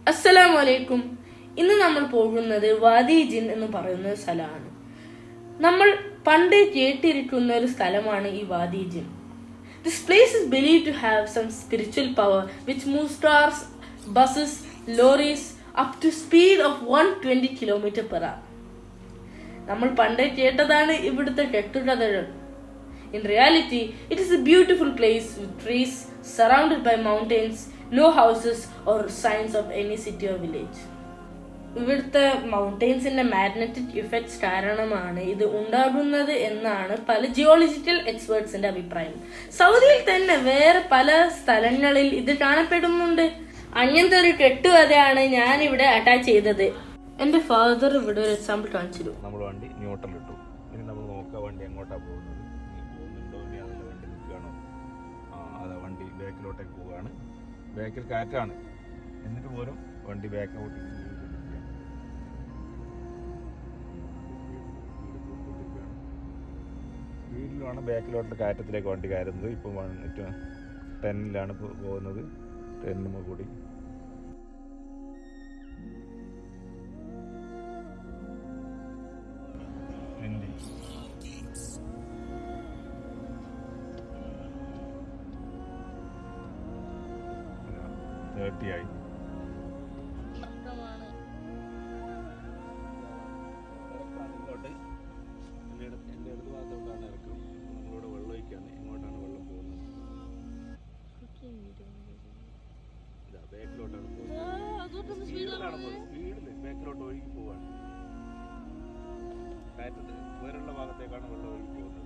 അസ്സലാമു അലൈക്കും. ഇന്ന് നമ്മൾ പോകുന്നത് വാദി ജിൻ എന്ന് പറയുന്ന ഒരു സ്ഥലമാണ്. നമ്മൾ പണ്ട് കേട്ടിരിക്കുന്ന ഒരു സ്ഥലമാണ് ഈ വാദി ജിൻ. This place is believed to have some spiritual power which moves cars, buses, lorries up to speed of 120 km/h. നമ്മൾ പണ്ട് കേട്ടതാണ് ഇവിടുത്തെ കെട്ടുകഥകൾ. In reality, it is a beautiful place with trees surrounded by mountains, no houses or signs of any city or village. ഇവിടുത്തെ മൗണ്ടെയ്ൻസിന്റെ magnetic effects കാരണമാണ് ഇത് ഉണ്ടാകുന്നത് എന്നാണ് പല ജിയോളജിക്കൽ എക്സ്പേർട്സിന്റെ അഭിപ്രായം. സൗദിയിൽ തന്നെ വേറെ പല സ്ഥലങ്ങളിൽ ഇത് കാണപ്പെടുന്നുണ്ട്. അങ്ങനത്തെ ഒരു കെട്ടുകഥയാണ് ഞാൻ ഇവിടെ അറ്റാച്ച് ചെയ്തത്. എന്റെ ഫാദർ ഇവിടെ ഒരു എക്സാമ്പിൾ കാണിച്ചിരുന്നു. നമ്മൾ വണ്ടി ന്യൂട്രൽ ഇട്ടു. ഇനി നമ്മൾ നോക്കുക വണ്ടി എങ്ങോട്ടാണ് പോകുന്നത്. പോകുന്നുണ്ടോ ഇനി അതല്ല വണ്ടി നിൽക്കുകയാണോ? അതെ, വണ്ടി ബാക്കിലോട്ടേക്ക് പോവുകയാണ്. ബാക്കിൽ കാറ്റാണ്, എന്നിട്ട് പോലും വണ്ടി ബാക്കിലോട്ട് സ്പീഡിലാണ് ബാക്കിലോട്ടുള്ള കാറ്റത്തിലേക്ക് വണ്ടി കയറുന്നത്. ഇപ്പം 10-ലാണ് പോകുന്നത്. 10 കൂടി ആയി. എൻ്റെ ഇടത് ഭാഗത്തോട്ടാണ് ഇറക്കം. നമ്മളിവിടെ വെള്ളം ഒഴിക്കുകയാണ്. എങ്ങോട്ടാണ് വെള്ളം പോകുന്നത്? ഇതാ ബാക്കിലോട്ടാണ് പോകുന്നത്. സ്പീഡിൽ ബാക്കിലോട്ട് ഒഴുകി പോവാണ്. കാറ്റത്ത് വേറുള്ള ഭാഗത്തേക്കാണ് വെള്ളം ഒഴുകി പോകുന്നത്.